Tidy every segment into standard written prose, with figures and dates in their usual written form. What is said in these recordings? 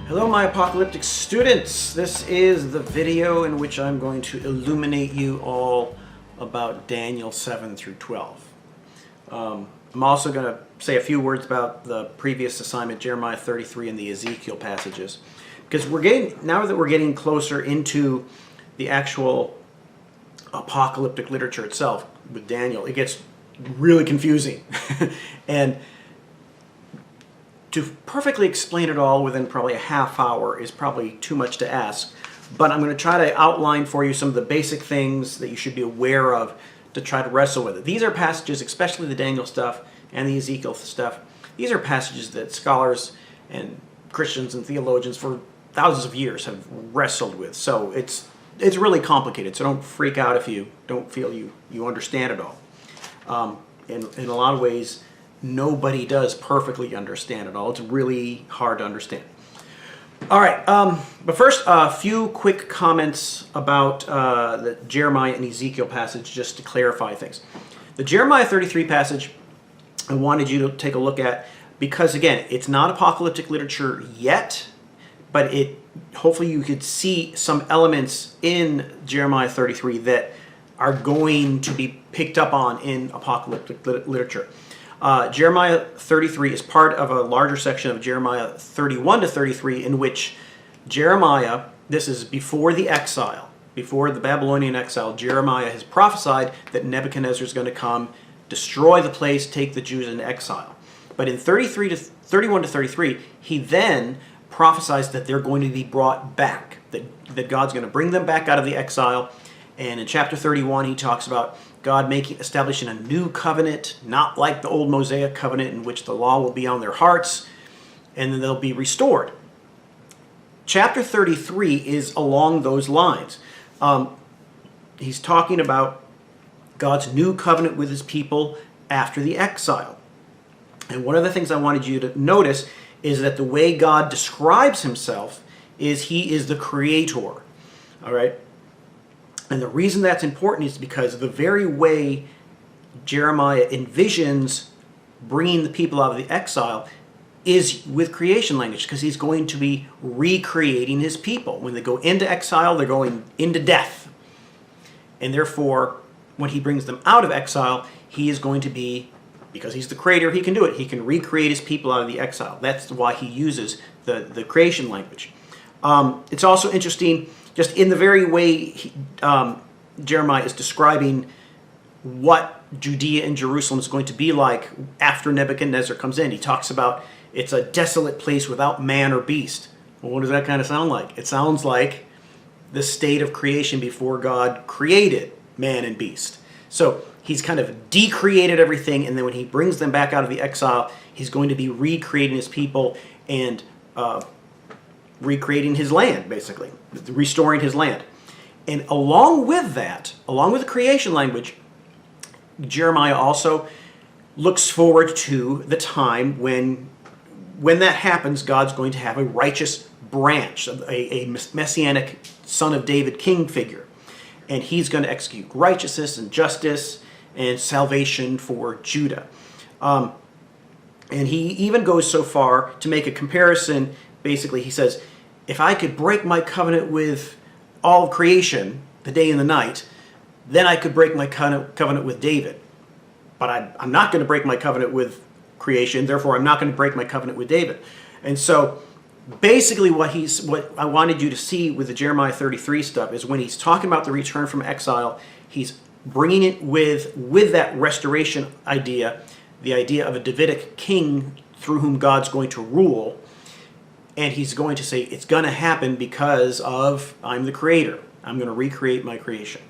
Hello my apocalyptic students! This is the video in which I'm going to illuminate you all about Daniel 7 through 12. I'm also going to say a few words about the previous assignment, Jeremiah 33 and the Ezekiel passages. Because now that we're getting closer into the actual apocalyptic literature itself with Daniel, it gets really confusing. And to perfectly explain it all within probably a half hour is probably too much to ask, but I'm going to try to outline for you some of the basic things that you should be aware of to try to wrestle with it. These are passages, especially the Daniel stuff and the Ezekiel stuff, these are passages that scholars and Christians and theologians for thousands of years have wrestled with. So it's really complicated, so don't freak out if you don't feel you understand it all. In a lot of ways, nobody does perfectly understand it all. It's really hard to understand. All right, but first, a few quick comments about the Jeremiah and Ezekiel passage, just to clarify things. The Jeremiah 33 passage, I wanted you to take a look at because, again, it's not apocalyptic literature yet, but hopefully you could see some elements in Jeremiah 33 that are going to be picked up on in apocalyptic literature. Jeremiah 33 is part of a larger section of Jeremiah 31 to 33 in which Jeremiah, this is before the exile, before the Babylonian exile, Jeremiah has prophesied that Nebuchadnezzar is going to come, destroy the place, take the Jews into exile. But in 31 to 33, he then prophesies that they're going to be brought back, that God's going to bring them back out of the exile. And in chapter 31, he talks about God establishing a new covenant, not like the old Mosaic covenant in which the law will be on their hearts, and then they'll be restored. Chapter 33 is along those lines. He's talking about God's new covenant with his people after the exile. And one of the things I wanted you to notice is that the way God describes himself is he is the creator. All right? And the reason that's important is because the very way Jeremiah envisions bringing the people out of the exile is with creation language, because he's going to be recreating his people. When they go into exile, they're going into death. And therefore, when he brings them out of exile, he is going to be, because he's the creator, he can do it. He can recreate his people out of the exile. That's why he uses the creation language. It's also interesting, just in the very way Jeremiah is describing what Judea and Jerusalem is going to be like after Nebuchadnezzar comes in. He talks about it's a desolate place without man or beast. Well, what does that kind of sound like? It sounds like the state of creation before God created man and beast. So he's kind of decreated everything, and then when he brings them back out of the exile, he's going to be recreating his people and recreating his land, basically, restoring his land. And along with that, along with the creation language, Jeremiah also looks forward to the time when that happens, God's going to have a righteous branch, a messianic son of David king figure. And he's going to execute righteousness and justice and salvation for Judah. And he even goes so far to make a comparison. Basically, he says, if I could break my covenant with all of creation, the day and the night, then I could break my covenant with David. But I'm not going to break my covenant with creation, therefore I'm not going to break my covenant with David. And so basically what I wanted you to see with the Jeremiah 33 stuff is when he's talking about the return from exile, he's bringing it with that restoration idea, the idea of a Davidic king through whom God's going to rule. And he's going to say, it's going to happen because of I'm the creator. I'm going to recreate my creation.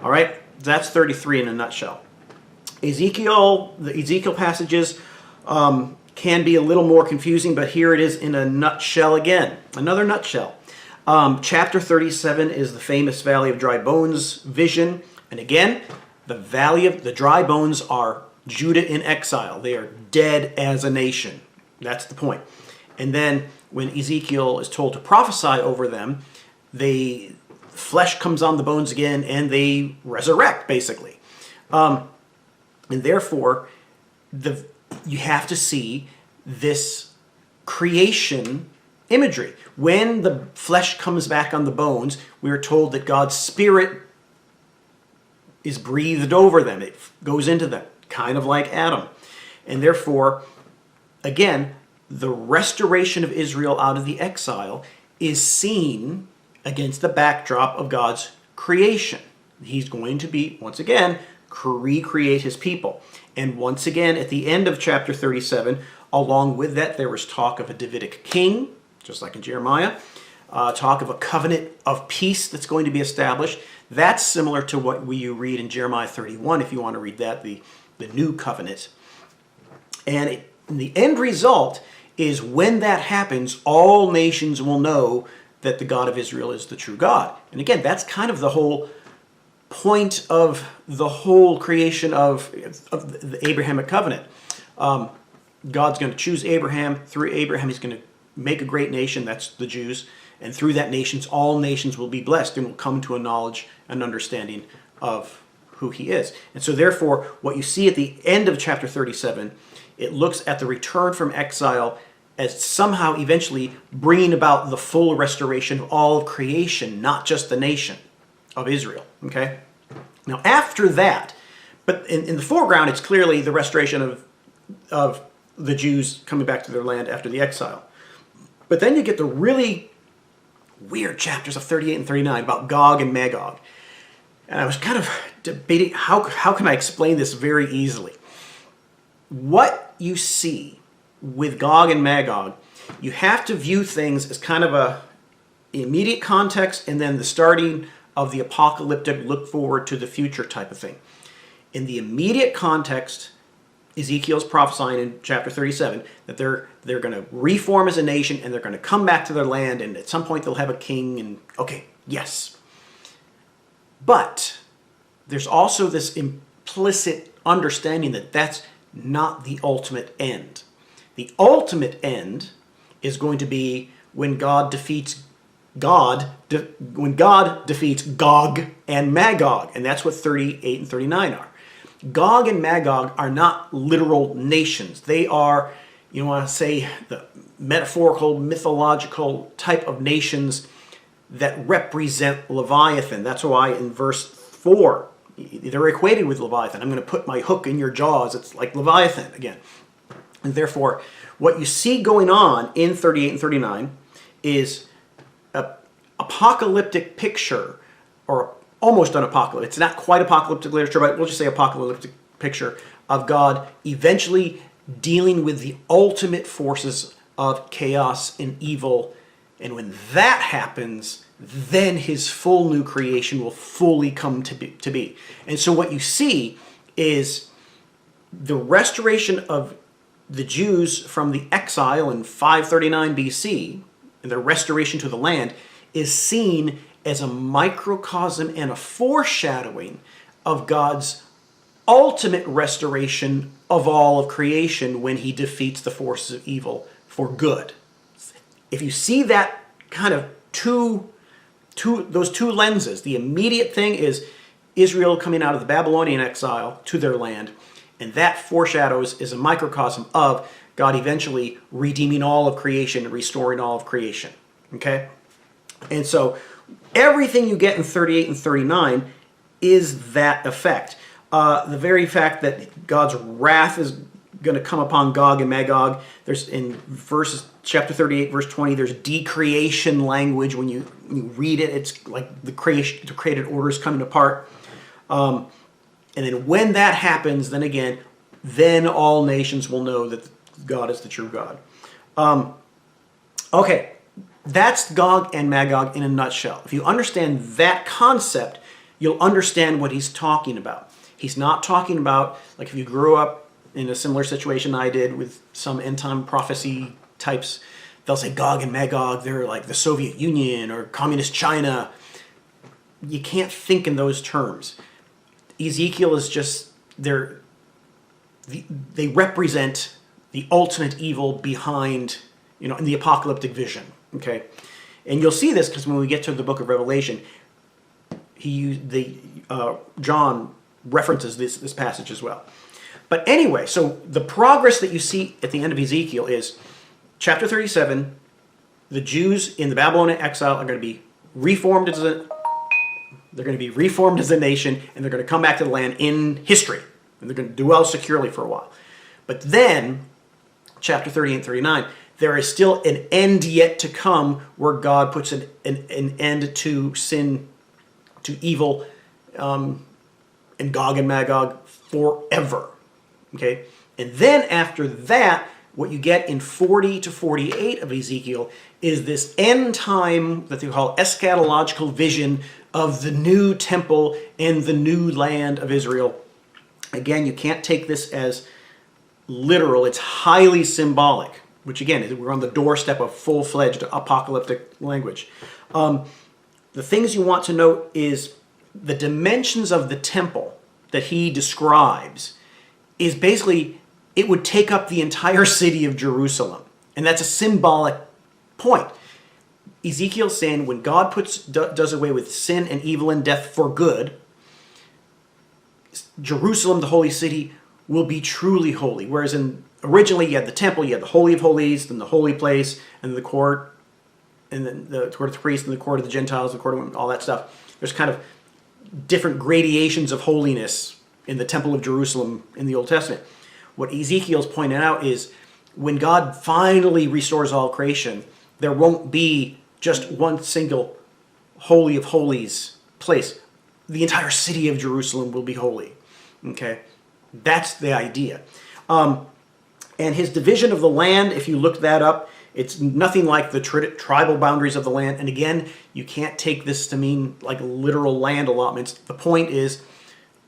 All right, that's 33 in a nutshell. The Ezekiel passages can be a little more confusing, but here it is in a nutshell again. Another nutshell. Chapter 37 is the famous Valley of Dry Bones vision. And again, the Valley of the Dry Bones are Judah in exile. They are dead as a nation. That's the point. And then when Ezekiel is told to prophesy over them, flesh comes on the bones again and they resurrect, basically. And therefore, you have to see this creation imagery. When the flesh comes back on the bones, we are told that God's Spirit is breathed over them. It goes into them, kind of like Adam. And therefore, again, the restoration of Israel out of the exile is seen against the backdrop of God's creation. He's going to be, once again, recreate his people. And once again, at the end of chapter 37, along with that, there was talk of a Davidic king, just like in Jeremiah, talk of a covenant of peace that's going to be established. That's similar to what you read in Jeremiah 31, if you want to read that, the new covenant. And the end result is when that happens, all nations will know that the God of Israel is the true God. And again, that's kind of the whole point of the whole creation of the Abrahamic covenant. God's going to choose Abraham. Through Abraham, he's going to make a great nation. That's the Jews. And through that nation, all nations will be blessed and will come to a knowledge and understanding of who he is. And so therefore, what you see at the end of chapter 37, it looks at the return from exile as somehow eventually bringing about the full restoration of all of creation, not just the nation of Israel. Okay? Now, after that, but in the foreground, it's clearly the restoration of the Jews coming back to their land after the exile. But then you get the really weird chapters of 38 and 39 about Gog and Magog. And I was kind of debating, how can I explain this very easily? What you see with Gog and Magog, you have to view things as kind of a immediate context and then the starting of the apocalyptic look forward to the future type of thing. In the immediate context, Ezekiel's prophesying in chapter 37 that they're going to reform as a nation and they're going to come back to their land and at some point they'll have a king and okay, yes. But there's also this implicit understanding that that's not the ultimate end. The ultimate end is going to be when God defeats Gog and Magog, and that's what 38 and 39 are. Gog and Magog are not literal nations. They are, you want to say, the metaphorical, mythological type of nations that represent Leviathan. That's why in verse 4, they're equated with Leviathan. I'm going to put my hook in your jaws. It's like Leviathan again. And therefore, what you see going on in 38 and 39 is an apocalyptic picture, or almost an apocalyptic. It's not quite apocalyptic literature, but we'll just say apocalyptic picture of God eventually dealing with the ultimate forces of chaos and evil. And when that happens, then his full new creation will fully come to be. And so what you see is the restoration of the Jews from the exile in 539 BC, and their restoration to the land, is seen as a microcosm and a foreshadowing of God's ultimate restoration of all of creation when he defeats the forces of evil for good. If you see that kind of those two lenses, the immediate thing is Israel coming out of the Babylonian exile to their land, and that foreshadows is a microcosm of God eventually redeeming all of creation and restoring all of creation. Okay? And so everything you get in 38 and 39 is that effect. The very fact that God's wrath is going to come upon Gog and Magog. There's in chapter 38, verse 20, there's decreation language. When you read it, it's like the created order is coming apart. And then when that happens, then all nations will know that God is the true God. Okay, that's Gog and Magog in a nutshell. If you understand that concept, you'll understand what he's talking about. He's not talking about, like if you grew up in a similar situation I did with some end-time prophecy types, they'll say Gog and Magog, they're like the Soviet Union or Communist China. You can't think in those terms. Ezekiel is just, they represent the ultimate evil behind, in the apocalyptic vision, okay? And you'll see this because when we get to the book of Revelation, John references this passage as well. But anyway, so the progress that you see at the end of Ezekiel is chapter 37, the Jews in the Babylonian exile are going to be reformed as a nation, and they're going to come back to the land in history, and they're going to dwell securely for a while. But then, chapter 38 and 39, there is still an end yet to come where God puts an end to sin, to evil, and Gog and Magog forever. Okay? And then after that, what you get in 40 to 48 of Ezekiel is this end time that they call eschatological vision of the new temple and the new land of Israel. Again, you can't take this as literal. It's highly symbolic, which again, we're on the doorstep of full-fledged apocalyptic language. The things you want to note is the dimensions of the temple that he describes is basically, it would take up the entire city of Jerusalem. And that's a symbolic point. Ezekiel's saying when God does away with sin and evil and death for good, Jerusalem, the holy city, will be truly holy. Whereas originally you had the temple, you had the Holy of Holies, then the holy place, and the court, and then the court of the priests, and the court of the Gentiles, the court of all that stuff. There's kind of different gradations of holiness in the temple of Jerusalem in the Old Testament. What Ezekiel's pointing out is when God finally restores all creation, there won't be just one single Holy of Holies place. The entire city of Jerusalem will be holy. Okay? That's the idea. And his division of the land, if you look that up, it's nothing like the tribal boundaries of the land. And again, you can't take this to mean like literal land allotments. The point is,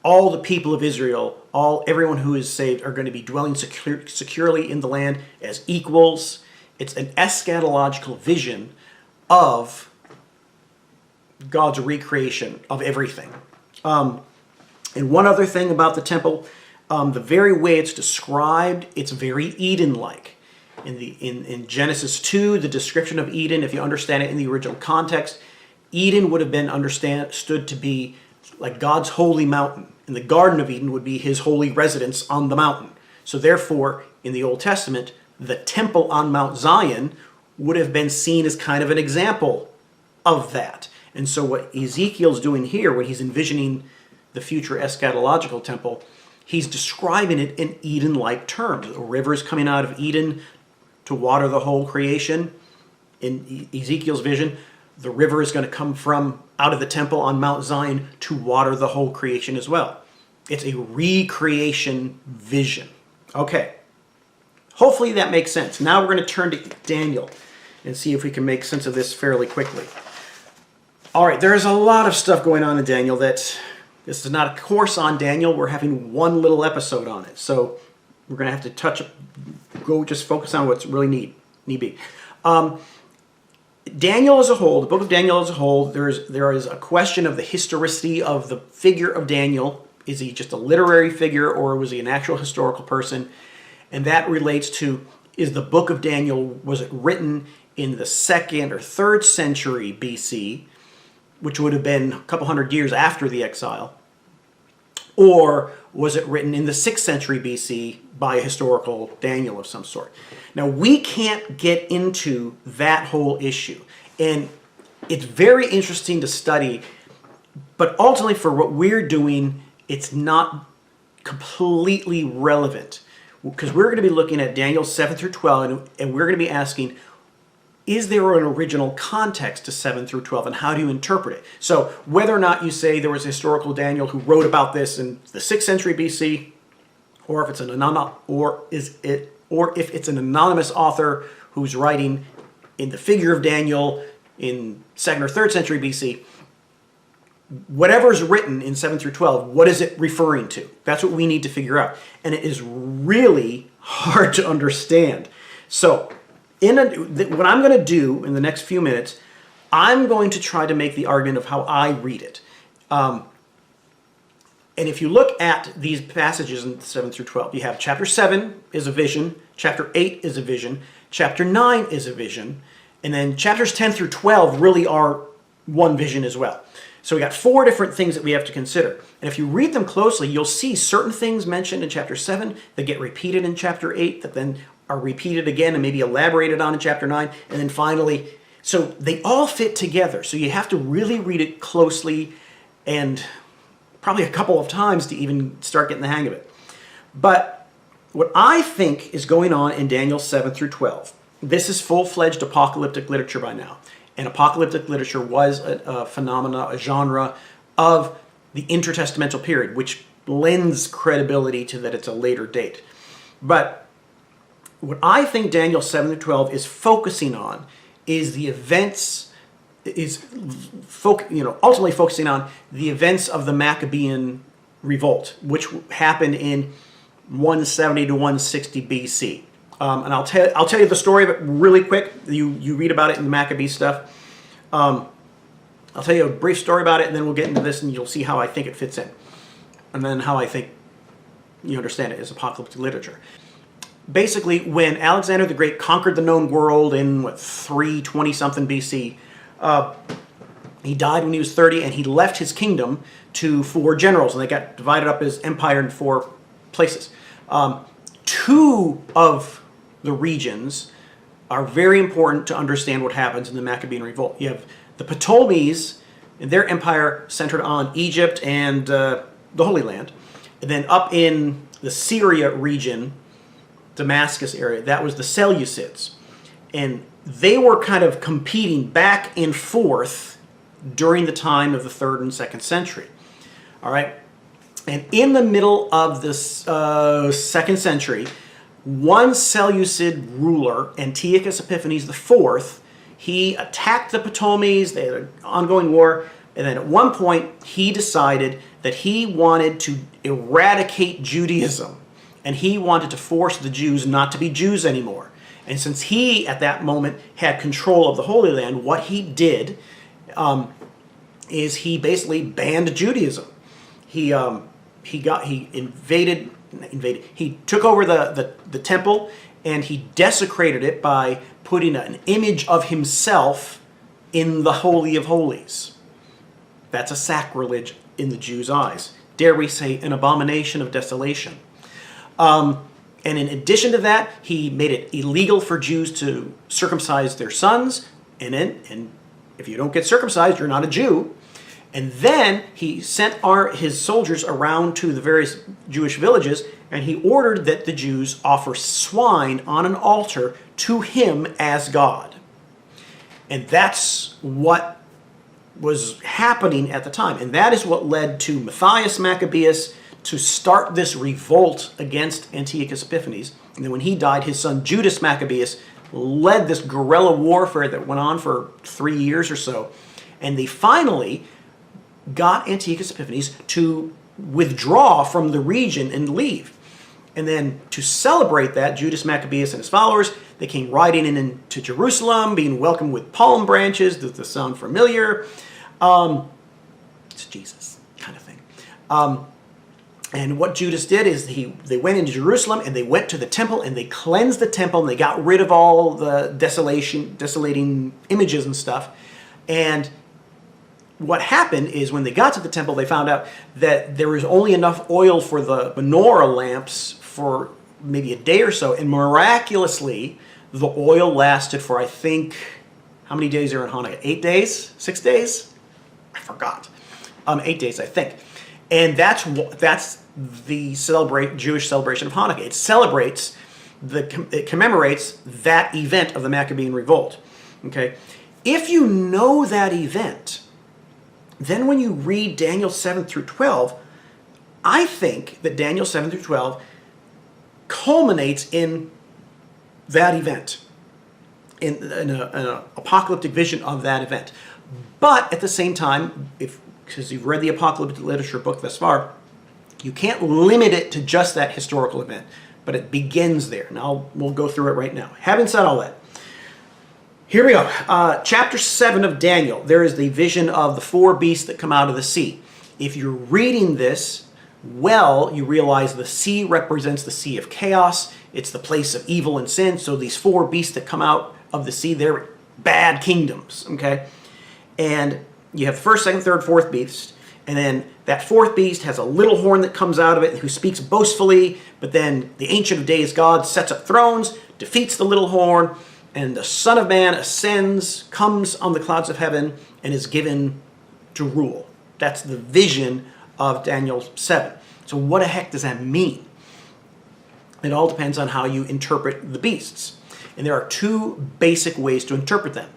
all the people of Israel, everyone who is saved, are going to be dwelling securely in the land as equals. It's an eschatological vision of God's recreation of everything. And one other thing about the temple, the very way it's described, it's very Eden-like. In Genesis 2, the description of Eden, if you understand it in the original context, Eden would have been understood to be like God's holy mountain. And the Garden of Eden would be his holy residence on the mountain. So therefore, in the Old Testament, the temple on Mount Zion would have been seen as kind of an example of that. And so what Ezekiel's doing here, when he's envisioning the future eschatological temple, he's describing it in Eden-like terms. The rivers coming out of Eden to water the whole creation. In Ezekiel's vision, the river is going to come from out of the temple on Mount Zion to water the whole creation as well. It's a recreation vision. Okay. Hopefully that makes sense. Now we're going to turn to Daniel and see if we can make sense of this fairly quickly. All right, there's a lot of stuff going on in Daniel this is not a course on Daniel. We're having one little episode on it. So we're going to have to just focus on what's really need be. Daniel as a whole, the book of Daniel as a whole, there is a question of the historicity of the figure of Daniel. Is he just a literary figure, or was he an actual historical person? And that relates to, is the book of Daniel, was it written in the 2nd or 3rd century BC, which would have been a couple hundred years after the exile, or was it written in the 6th century BC by a historical Daniel of some sort? Now, we can't get into that whole issue, and it's very interesting to study, but ultimately for what we're doing, it's not completely relevant, because we're going to be looking at Daniel 7 through 12, and we're going to be asking, is there an original context to 7 through 12, and how do you interpret it? So whether or not you say there was a historical Daniel who wrote about this in the 6th century BC, or if it's if it's an anonymous author who's writing in the figure of Daniel in 2nd or 3rd century BC, whatever's written in 7 through 12, what is it referring to? That's what we need to figure out. And it is really hard to understand. So what I'm going to do in the next few minutes, I'm going to try to make the argument of how I read it. And if you look at these passages in 7 through 12, you have chapter 7 is a vision, chapter 8 is a vision, chapter 9 is a vision, and then chapters 10 through 12 really are one vision as well. So we got 4 different things that we have to consider. And if you read them closely, you'll see certain things mentioned in chapter 7 that get repeated in chapter 8 that then are repeated again and maybe elaborated on in chapter 9. And then finally, so they all fit together. So you have to really read it closely and probably a couple of times to even start getting the hang of it. But what I think is going on in Daniel 7 through 12, this is full-fledged apocalyptic literature by now. And apocalyptic literature was a phenomena, a genre of the intertestamental period, which lends credibility to that it's a later date. But what I think Daniel 7 through 12 is focusing on is the events, ultimately focusing on the events of the Maccabean revolt, which happened in 170 to 160 BC. And I'll tell you the story of it really quick. You read about it in the Maccabee stuff. I'll tell you a brief story about it, and then we'll get into this, and you'll see how I think it fits in, and then how I think you understand it as apocalyptic literature. Basically, when Alexander the Great conquered the known world in 320-something BC, he died when he was 30, and he left his kingdom to 4 generals, and they got divided up his empire in 4 places. 2 of the regions are very important to understand what happens in the Maccabean revolt. You have the Ptolemies, and their empire centered on Egypt and the Holy Land. And then up in the Syria region, Damascus area, that was the Seleucids. And they were kind of competing back and forth during the time of the 3rd and 2nd century. All right? And in the middle of this 2nd century, one Seleucid ruler, Antiochus Epiphanes IV, he attacked the Ptolemies. They had an ongoing war. And then at one point, he decided that he wanted to eradicate Judaism. And he wanted to force the Jews not to be Jews anymore. And since he, at that moment, had control of the Holy Land, what he did is he basically banned Judaism. He took over the temple, and he desecrated it by putting an image of himself in the Holy of Holies. That's a sacrilege in the Jews' eyes. Dare we say, an abomination of desolation. And in addition to that, he made it illegal for Jews to circumcise their sons. And if you don't get circumcised, you're not a Jew. And then he sent his soldiers around to the various Jewish villages, and he ordered that the Jews offer swine on an altar to him as God. And that's what was happening at the time. And that is what led to Matthias Maccabeus to start this revolt against Antiochus Epiphanes. And then when he died, his son Judas Maccabeus led this guerrilla warfare that went on for 3 years or so. And they finally got Antiochus Epiphanes to withdraw from the region and leave. And then to celebrate that, Judas Maccabeus and his followers, they came riding into Jerusalem, being welcomed with palm branches. Does this sound familiar? It's Jesus kind of thing. And what Judas did is they went into Jerusalem, and they went to the temple, and they cleansed the temple, and they got rid of all the desolating images and stuff. And what happened is when they got to the temple, they found out that there was only enough oil for the menorah lamps for maybe a day or so. And miraculously, the oil lasted for, I think, how many days are in Hanukkah? 8 days? 6 days? I forgot. 8 days, I think. And that's the Jewish celebration of Hanukkah. It commemorates that event of the Maccabean revolt. Okay? If you know that event, then when you read Daniel 7 through 12, I think that Daniel 7 through 12 culminates in that event, in an apocalyptic vision of that event. But at the same time, because you've read the apocalyptic literature book thus far, you can't limit it to just that historical event, but it begins there. Now, we'll go through it right now. Having said all that, here we go. Chapter 7 of Daniel. There is the vision of the 4 beasts that come out of the sea. If you're reading this well, you realize the sea represents the sea of chaos. It's the place of evil and sin. So these 4 beasts that come out of the sea, they're bad kingdoms. Okay? And you have the first, second, third, fourth beast. And then that 4th beast has a little horn that comes out of it who speaks boastfully. But then the Ancient of Days God sets up thrones defeats the little horn, and the Son of Man ascends, comes on the clouds of heaven, and is given to rule. That's the vision of Daniel 7. So what the heck does that mean? It all depends on how you interpret the beasts. And there are two basic ways to interpret them.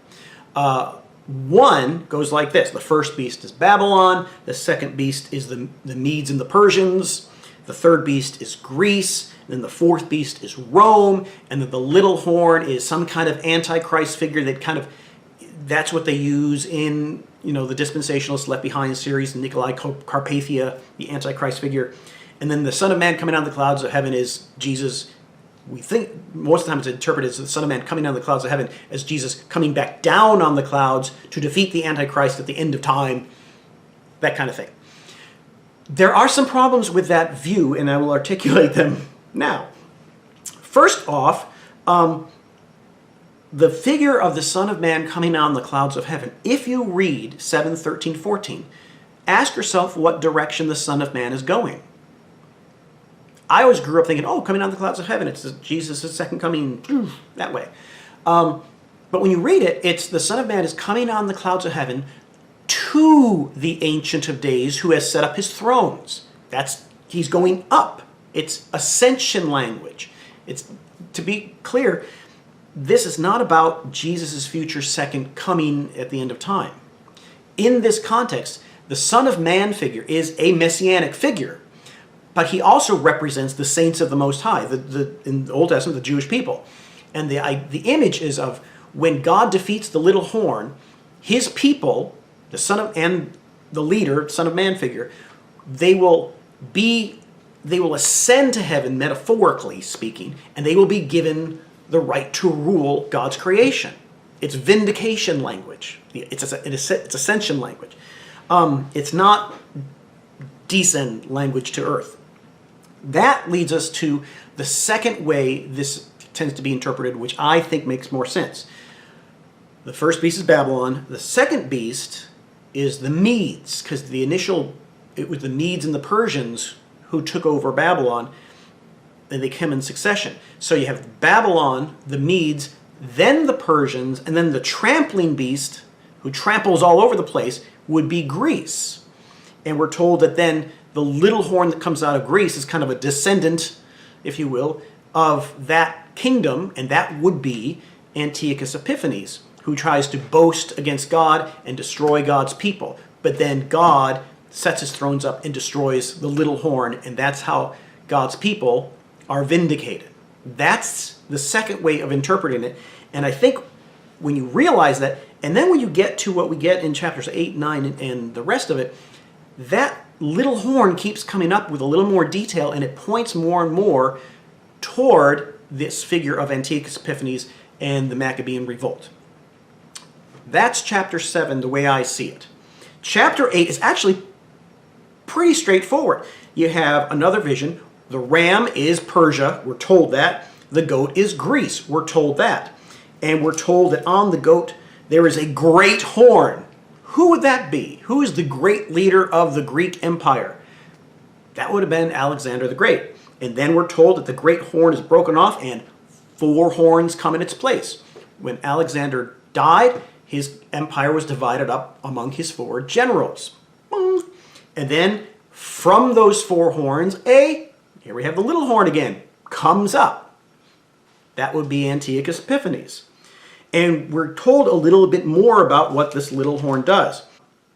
One goes like this. The first beast is Babylon. The second beast is the Medes and the Persians. The third beast is Greece. And then the fourth beast is Rome. And then the little horn is some kind of antichrist figure that's what they use in, the Dispensationalists Left Behind series, Nikolai Carpathia, the antichrist figure. And then the Son of Man coming down the clouds of heaven is Jesus. We think most of the time it's interpreted as the Son of Man coming down the clouds of heaven as Jesus coming back down on the clouds to defeat the Antichrist at the end of time, that kind of thing. There are some problems with that view, and I will articulate them now. First off, the figure of the Son of Man coming down the clouds of heaven, if you read 7, 13, 14, ask yourself what direction the Son of Man is going. I always grew up thinking, coming down the clouds of heaven, it's Jesus' second coming, that way. But when you read it, it's the Son of Man is coming on the clouds of heaven to the Ancient of Days who has set up his thrones. He's going up. It's ascension language. It's, to be clear, this is not about Jesus' future second coming at the end of time. In this context, the Son of Man figure is a messianic figure. But he also represents the saints of the Most High, in the Old Testament, the Jewish people. And the image is of when God defeats the little horn, his people, and the leader, Son of Man figure, they will ascend to heaven, metaphorically speaking, and they will be given the right to rule God's creation. It's vindication language. It's ascension language. It's not descend language to earth. That leads us to the second way this tends to be interpreted, which I think makes more sense. The first beast is Babylon. The second beast is the Medes, because it was the Medes and the Persians who took over Babylon, and they came in succession. So you have Babylon, the Medes, then the Persians, and then the trampling beast, who tramples all over the place, would be Greece. And we're told that then the little horn that comes out of Greece is kind of a descendant, if you will, of that kingdom, and that would be Antiochus Epiphanes, who tries to boast against God and destroy God's people. But then God sets his thrones up and destroys the little horn, and that's how God's people are vindicated. That's the second way of interpreting it. And I think when you realize that, and then when you get to what we get in chapters 8, 9, and the rest of it, that little horn keeps coming up with a little more detail, and it points more and more toward this figure of Antiochus Epiphanes and the Maccabean revolt. That's chapter 7, the way I see it. Chapter 8 is actually pretty straightforward. You have another vision. The ram is Persia, we're told that. The goat is Greece, we're told that. And we're told that on the goat there is a great horn. Who would that be? Who is the great leader of the Greek Empire? That would have been Alexander the Great. And then we're told that the great horn is broken off and 4 horns come in its place. When Alexander died, his empire was divided up among his 4 generals. And then from those 4 horns, here we have the little horn again, comes up. That would be Antiochus Epiphanes. And we're told a little bit more about what this little horn does.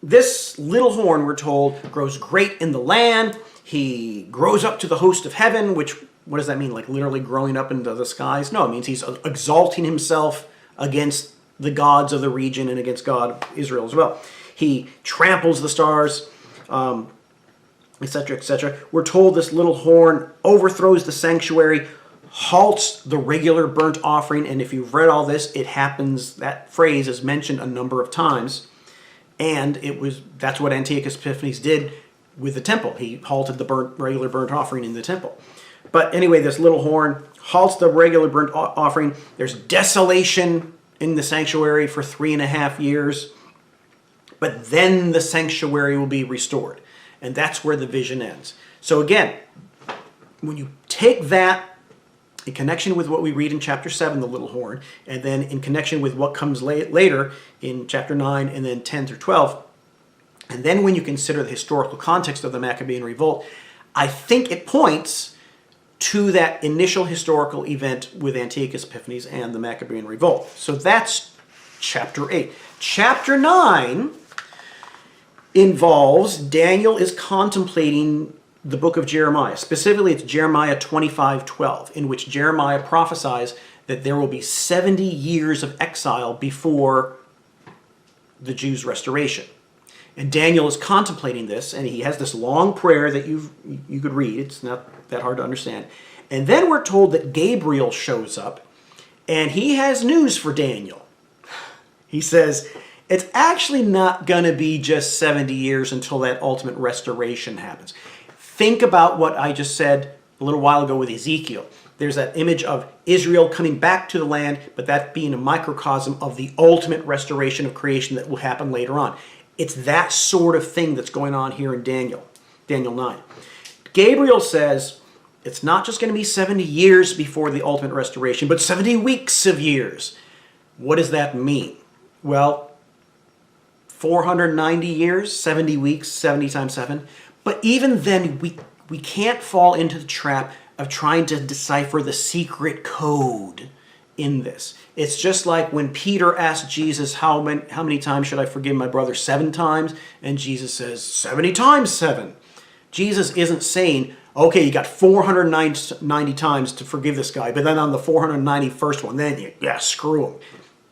This little horn, we're told, grows great in the land. He grows up to the host of heaven, which, what does that mean? Like literally growing up into the skies? No, it means he's exalting himself against the gods of the region and against God, Israel as well. He tramples the stars, etc., etc. We're told this little horn overthrows the sanctuary, halts the regular burnt offering, and if you've read all this, it happens, that phrase is mentioned a number of times, and that's what Antiochus Epiphanes did with the temple. He halted the regular burnt offering in the temple. But anyway, this little horn halts the regular burnt offering. There's desolation in the sanctuary for 3.5 years, but then the sanctuary will be restored, and that's where the vision ends. So again, when you take that in connection with what we read in chapter 7, the little horn, and then in connection with what comes later in chapter 9 and then 10 through 12, and then when you consider the historical context of the Maccabean revolt, I think it points to that initial historical event with Antiochus Epiphanes and the Maccabean revolt. So that's chapter 8. Chapter 9 involves Daniel is contemplating the book of Jeremiah. Specifically, it's Jeremiah 25:12, in which Jeremiah prophesies that there will be 70 years of exile before the Jews' restoration. And Daniel is contemplating this, and he has this long prayer that you could read. It's not that hard to understand. And then we're told that Gabriel shows up, and he has news for Daniel. He says, it's actually not going to be just 70 years until that ultimate restoration happens. Think about what I just said a little while ago with Ezekiel. There's that image of Israel coming back to the land, but that being a microcosm of the ultimate restoration of creation that will happen later on. It's that sort of thing that's going on here in Daniel 9. Gabriel says it's not just going to be 70 years before the ultimate restoration, but 70 weeks of years. What does that mean? Well, 490 years, 70 weeks, 70 times 7. But even then, we can't fall into the trap of trying to decipher the secret code in this. It's just like when Peter asked Jesus, how many times should I forgive my brother? 7 times? And Jesus says, 70 times 7. Jesus isn't saying, okay, you got 490 times to forgive this guy, but then on the 491st one, then screw him.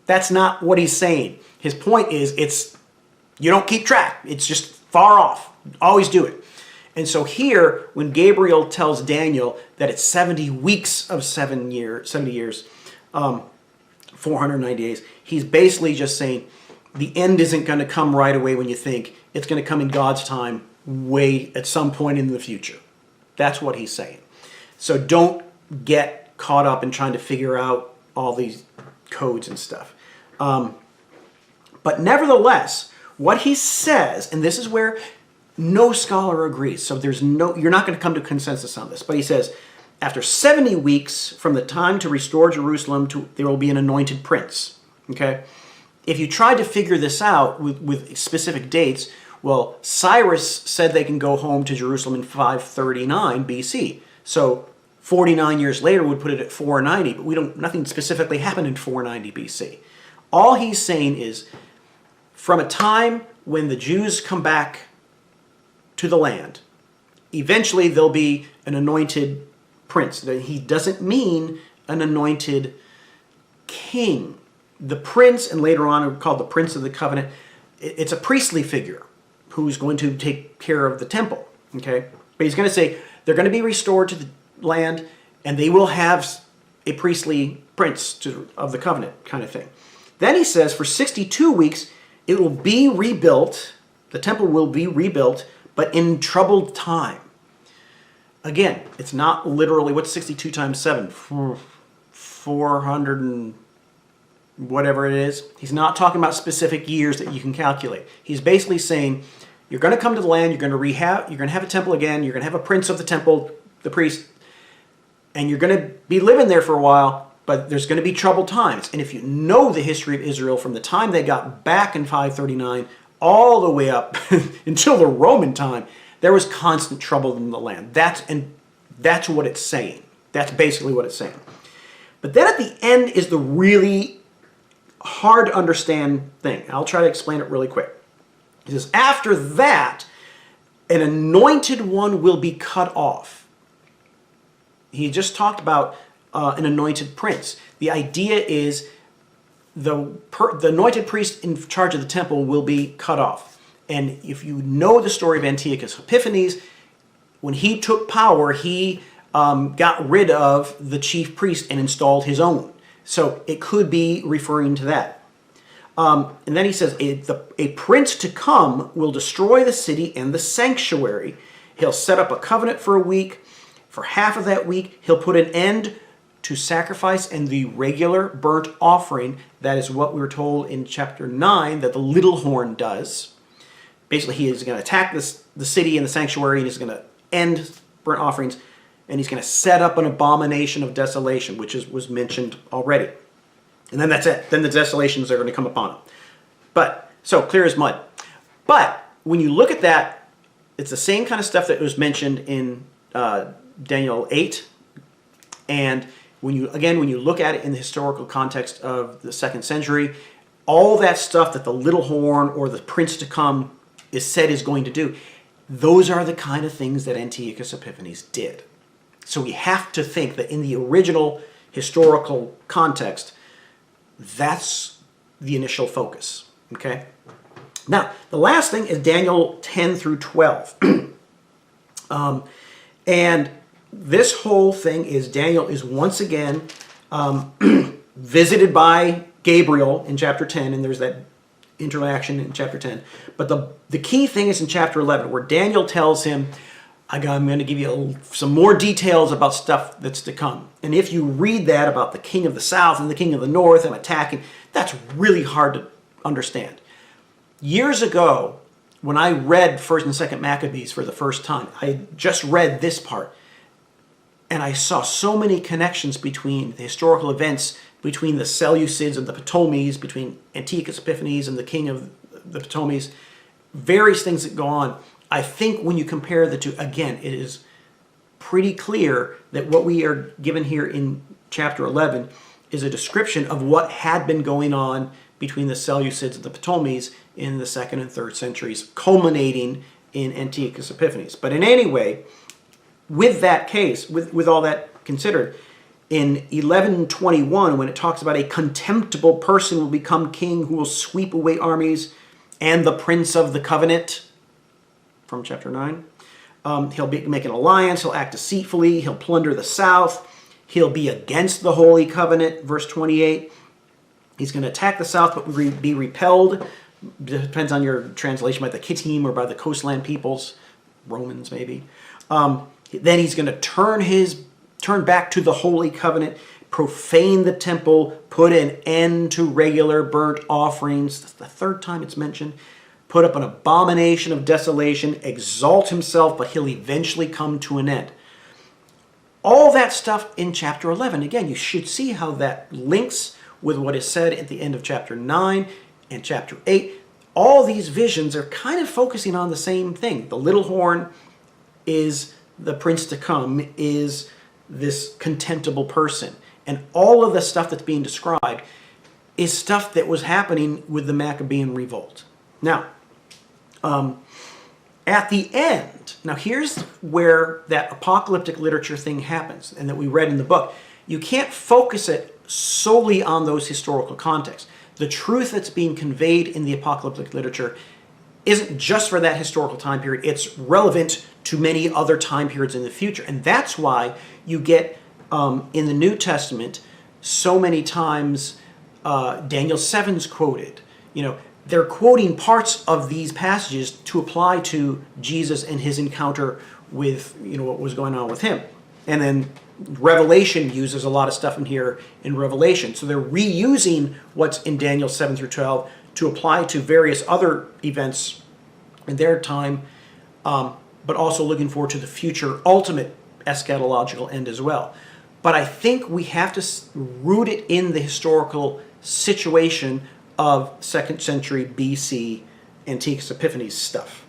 That's not what he's saying. His point is, you don't keep track. It's just far off. Always do it. And so here, when Gabriel tells Daniel that it's 70 weeks of 70 years, 490 days, he's basically just saying the end isn't going to come right away when you think. It's going to come in God's time way at some point in the future. That's what he's saying. So don't get caught up in trying to figure out all these codes and stuff. But nevertheless, what he says, and this is where no scholar agrees, so you're not going to come to consensus on this, but he says, after 70 weeks from the time to restore Jerusalem, there will be an anointed prince. Okay? If you tried to figure this out with specific dates, well, Cyrus said they can go home to Jerusalem in 539 BC. So 49 years later would put it at 490, but nothing specifically happened in 490 BC. All he's saying is, from a time when the Jews come back to the land, eventually there'll be an anointed prince. He doesn't mean an anointed king. The prince, and later on called the Prince of the Covenant, it's a priestly figure who's going to take care of the temple. Okay? But he's going to say they're going to be restored to the land, and they will have a priestly prince of the covenant kind of thing. Then he says for 62 weeks it will be rebuilt, the temple will be rebuilt, but in troubled time. Again, it's not literally, what's 62 times 7? 400 and whatever it is. He's not talking about specific years that you can calculate. He's basically saying, you're going to come to the land, you're going to have a temple again, you're going to have a prince of the temple, the priest, and you're going to be living there for a while, but there's going to be troubled times. And if you know the history of Israel from the time they got back in 539 all the way up until the Roman time, there was constant trouble in the land. That's what it's saying. That's basically what it's saying. But then at the end is the really hard to understand thing. I'll try to explain it really quick. He says, after that, an anointed one will be cut off. He just talked about an anointed prince. The idea is the anointed priest in charge of the temple will be cut off. And if you know the story of Antiochus Epiphanes, when he took power, he got rid of the chief priest and installed his own. So it could be referring to that. And then he says, a prince to come will destroy the city and the sanctuary. He'll set up a covenant for a week. For half of that week, he'll put an end to sacrifice and the regular burnt offering. That is what we were told in chapter 9 that the little horn does. Basically, he is going to attack the city and the sanctuary, and he's going to end burnt offerings. and he's going to set up an abomination of desolation, which was mentioned already. And then that's it. Then the desolations are going to come upon him. But, so clear as mud. But when you look at that, it's the same kind of stuff that was mentioned in Daniel 8. And when you look at it in the historical context of the 2nd century, all that stuff that the little horn or the prince to come is said is going to do, those are the kind of things that Antiochus Epiphanes did. So we have to think that in the original historical context, that's the initial focus. Okay? Now, the last thing is Daniel 10 through 12. And this whole thing is Daniel is once again visited by Gabriel in chapter 10, and there's that interaction in chapter 10. But the key thing is in chapter 11, where Daniel tells him, I'm going to give you some more details about stuff that's to come. And if you read that about the king of the south and the king of the north and attacking, that's really hard to understand. Years ago, when I read 1st and 2nd Maccabees for the first time, I just read this part. And I saw so many connections between the historical events, between the Seleucids and the Ptolemies, between Antiochus Epiphanes and the king of the Ptolemies, various things that go on. I think when you compare the two, again, it is pretty clear that what we are given here in chapter 11 is a description of what had been going on between the Seleucids and the Ptolemies in the 2nd and 3rd centuries, culminating in Antiochus Epiphanes. But in any way, with that case, with all that considered, in 1121, when it talks about a contemptible person will become king who will sweep away armies, and the prince of the covenant, from chapter 9, he'll make an alliance, he'll act deceitfully, he'll plunder the south, he'll be against the holy covenant, verse 28. He's going to attack the south but be repelled. Depends on your translation, by the Kittim or by the coastland peoples, Romans maybe. Then he's going to turn back to the holy covenant, profane the temple, put an end to regular burnt offerings. That's the 3rd time it's mentioned. Put up an abomination of desolation, exalt himself, but he'll eventually come to an end. All that stuff in chapter 11. Again, you should see how that links with what is said at the end of chapter 9 and chapter 8. All these visions are kind of focusing on the same thing. The little horn is the prince to come, is this contemptible person. And all of the stuff that's being described is stuff that was happening with the Maccabean revolt. Now, at the end, now here's where that apocalyptic literature thing happens, and that we read in the book. You can't focus it solely on those historical contexts. The truth that's being conveyed in the apocalyptic literature isn't just for that historical time period. It's relevant to many other time periods in the future. And that's why you get in the New Testament so many times Daniel 7's quoted. You know, they're quoting parts of these passages to apply to Jesus and his encounter with, you know, what was going on with him. And then Revelation uses a lot of stuff in here in Revelation. So they're reusing what's in Daniel 7 through 12 to apply to various other events in their time, but also looking forward to the future ultimate eschatological end as well. But I think we have to root it in the historical situation of 2nd century BC Antiochus Epiphanes stuff.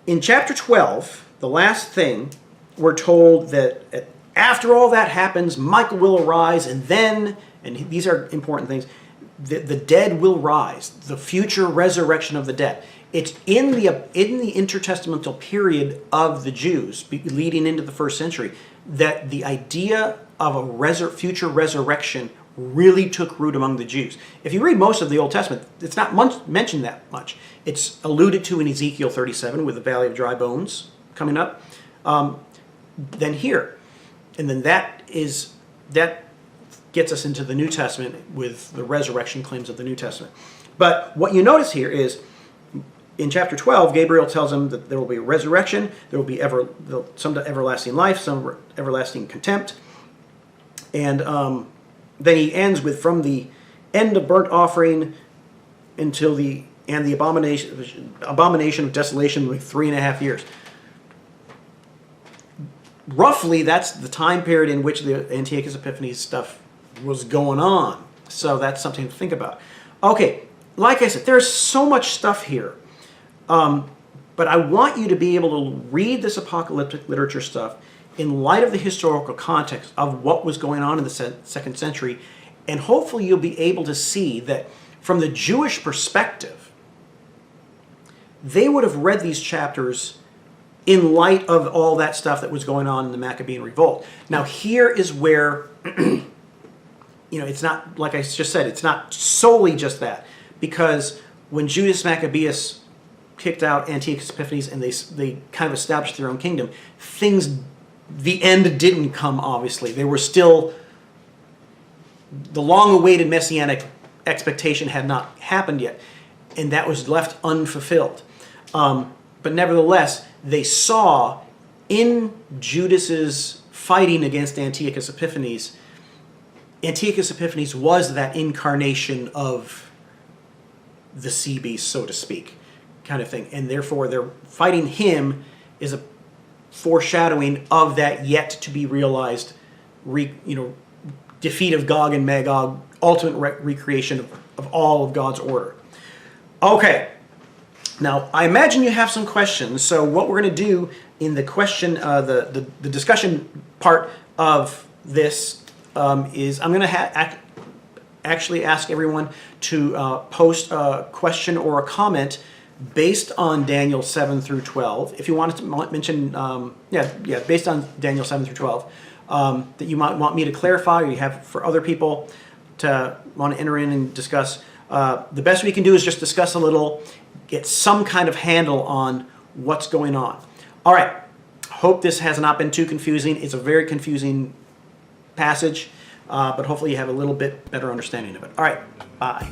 In chapter 12, the last thing, we're told that after all that happens, Michael will arise, and then, and these are important things, the dead will rise, the future resurrection of the dead. It's in the intertestamental period of the Jews, leading into the 1st century, that the idea of a future resurrection really took root among the Jews. If you read most of the Old Testament, it's not mentioned that much. It's alluded to in Ezekiel 37 with the Valley of Dry Bones coming up. Then here. And then that gets us into the New Testament with the resurrection claims of the New Testament. But what you notice here is, in chapter 12, Gabriel tells him that there will be a resurrection, there will be some everlasting life, some everlasting contempt. And then he ends with, from the end of burnt offering until the abomination of desolation, like 3.5 years. roughly that's the time period in which the Antiochus Epiphanes stuff was going on. So that's something to think about. Okay, like I said, there's so much stuff here. But I want you to be able to read this apocalyptic literature stuff in light of the historical context of what was going on in the second century, and hopefully you'll be able to see that from the Jewish perspective, they would have read these chapters in light of all that stuff that was going on in the Maccabean revolt. Now here is where, it's not, like I just said, it's not solely just that, because when Judas Maccabeus kicked out Antiochus Epiphanes and they kind of established their own kingdom, the end didn't come, obviously. They were still, the long-awaited messianic expectation had not happened yet, and that was left unfulfilled. But nevertheless, they saw in Judas's fighting against Antiochus Epiphanes was that incarnation of the sea beast, so to speak, kind of thing. And therefore, they're fighting him is a foreshadowing of that yet to be realized, defeat of Gog and Magog, ultimate recreation of all of God's order. Okay. Now, I imagine you have some questions. So what we're going to do in the question, the discussion part of this is I'm going to actually ask everyone to post a question or a comment based on Daniel 7 through 12. If you wanted to mention, based on Daniel 7 through 12, that you might want me to clarify or you have for other people to want to enter in and discuss. The best we can do is just discuss a little, get some kind of handle on what's going on. All right. Hope this has not been too confusing. It's a very confusing passage, but hopefully you have a little bit better understanding of it. All right. Bye.